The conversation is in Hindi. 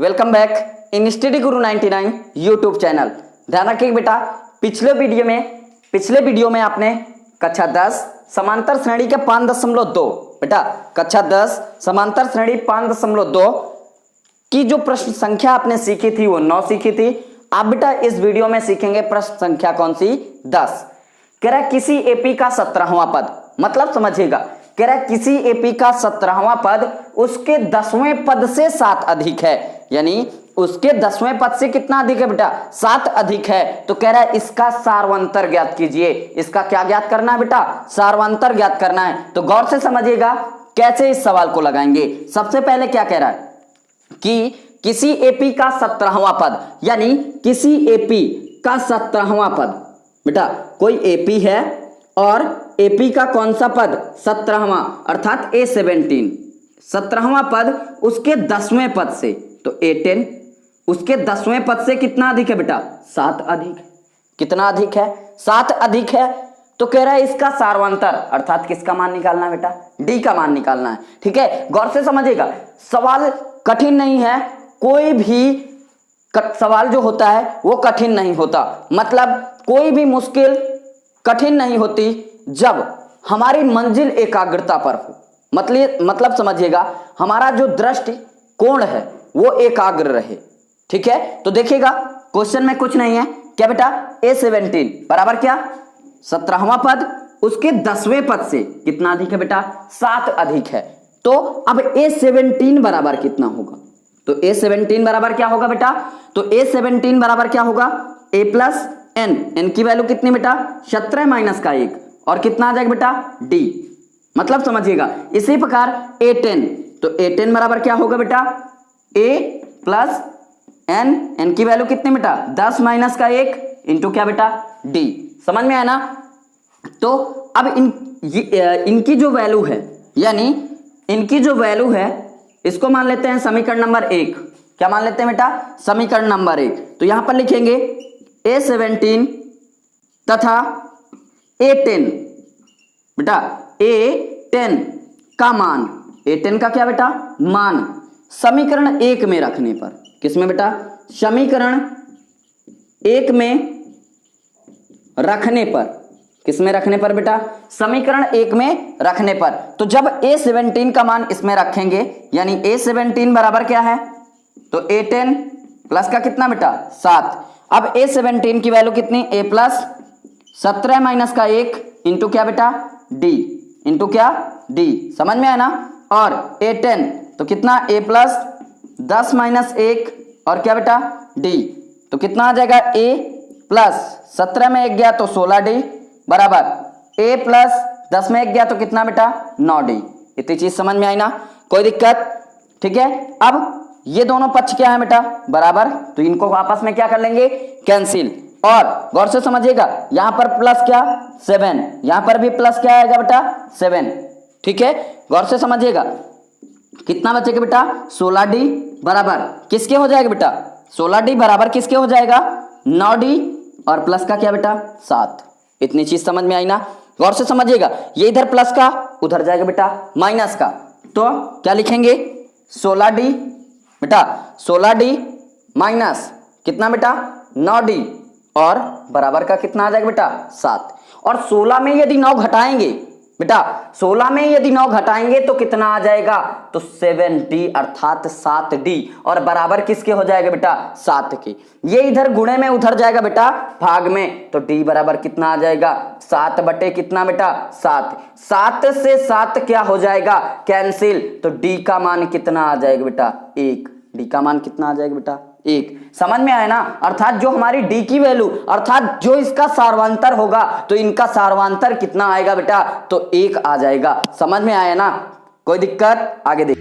Welcome back in study Guru 99 YouTube channel. ध्यान रखिए बेटा, पिछले वीडियो में आपने कक्षा 10 समांतर श्रेणी के 5.2 बेटा कक्षा 10 समांतर श्रेणी 5.2 की जो प्रश्न संख्या आपने सीखी थी वो 9 सीखी थी। आप बेटा इस वीडियो में सीखेंगे प्रश्न संख्या कौन सी 10। कह रहा है किसी एपी का 17वां पद, मतलब समझिएगा, कह रहा है किसी एपी का 17वां पद उसके 10वें पद से 7 अधिक है, यानी उसके 10वें पद से कितना अधिक है बेटा 7 अधिक है। तो कह रहा है इसका सार्वंतर ज्ञात कीजिए। इसका क्या ज्ञात करना है बेटा, सार्वंतर ज्ञात करना है। तो गौर से समझिएगा कैसे इस सवाल को लगाएंगे। सबसे पहले क्या कह रहा है कि किसी एपी का 17वां पद, यानी किसी एपी का 17वां पद, बेटा कोई एपी है और एपी का कौन सा पद 17वां अर्थात A17, 17वां पद उसके 10वें पद से, तो A10 उसके 10वें पद से कितना अधिक है बेटा 7 अधिक। कितना अधिक है 7 अधिक है। तो कह रहा है इसका सार्वंतर अर्थात किसका मान निकालना है बेटा D का मान निकालना है। ठीक है, गौर से समझिएगा, सवाल कठिन नहीं है, कोई भी सवाल जो होता है वो कठिन नहीं होता, मतलब कोई भी मुश्किल कठिन नहीं होती जब हमारी मंजिल एकाग्रता पर हो। मतलब समझिएगा हमारा जो दृष्टि कोण है वो एकाग्र रहे। ठीक है, तो देखिएगा क्वेश्चन में कुछ नहीं है, क्या बेटा A17 बराबर क्या 17वां पद उसके 10वें पद से कितना अधिक है बेटा 7 अधिक है। तो अब A17 बराबर कितना होगा, तो A17 बराबर क्या होगा बेटा, तो A17 बराबर क्या होगा A प्लस एन, एन की वैल्यू कितनी बेटा 17 माइनस का 1 और कितना आ जाएगा बेटा D। मतलब समझिएगा इसी प्रकार A10, तो A10 बराबर क्या होगा बेटा A प्लस एन, एन की वैल्यू कितनी बेटा 10 माइनस का 1 इंटू क्या बेटा D। समझ में आया ना। तो अब इनकी जो वैल्यू है, यानी इनकी जो वैल्यू है इसको मान लेते हैं समीकरण नंबर 1। क्या मान लेते हैं बेटा समीकरण नंबर 1। तो यहां पर लिखेंगे A17 तथा A10 बेटा A10 का मान, A10 का क्या बेटा मान समीकरण 1 में रखने पर, किसमें बेटा समीकरण 1 में रखने पर, किसमें रखने पर बेटा समीकरण 1 में रखने पर। तो जब A17 का मान इसमें रखेंगे, यानी A17 बराबर क्या है, तो A10 प्लस का कितना बेटा 7। अब A17 की वैल्यू कितनी A प्लस 17 माइनस का 1 इंटू क्या बेटा D, इंटू क्या D। समझ में आया ना। और A10 तो कितना A प्लस 10 माइनस 1 और क्या बेटा D, तो कितना आ जाएगा A प्लस 17 में 1 गया तो 16D बराबर A प्लस 10 में 1 गया तो कितना बेटा 9D। इतनी चीज समझ में आई ना, कोई दिक्कत। ठीक है, अब ये दोनों पक्ष क्या है बेटा बराबर, तो इनको आपस में क्या कर लेंगे कैंसिल। और गौर से समझिएगा यहां पर प्लस क्या 7, यहां पर भी प्लस क्या आएगा बेटा 7। ठीक है, गौर से समझिएगा कितना बचेगा बेटा 16D बराबर किसके हो जाएगा बेटा 16D बराबर किसके हो जाएगा 9D और प्लस का क्या बेटा 7। इतनी चीज समझ में आई ना। गौर से समझिएगा ये इधर प्लस का उधर जाएगा बेटा माइनस का, तो क्या लिखेंगे 16D बेटा 16D माइनस कितना बेटा 9D और बराबर का कितना आ जाएगा बेटा 7। और 16 में यदि 9 घटाएंगे बेटा 16 में यदि 9 घटाएंगे तो कितना आ जाएगा, तो 7D अर्थात 7D और बराबर किसके हो जाएगा बेटा 7 के। ये इधर गुणे में उधर जाएगा बेटा भाग में, तो D बराबर कितना आ जाएगा 7 बटे कितना बेटा 7। 7 से 7 क्या हो जाएगा कैंसिल, तो D का मान कितना आ जाएगा बेटा 1। D का मान कितना आ जाएगा बेटा 1। समझ में आया ना। अर्थात जो हमारी D की वैल्यू अर्थात जो इसका सार्वंतर होगा तो इनका सार्वंतर कितना आएगा बेटा, तो 1 आ जाएगा। समझ में आया ना, कोई दिक्कत। आगे देख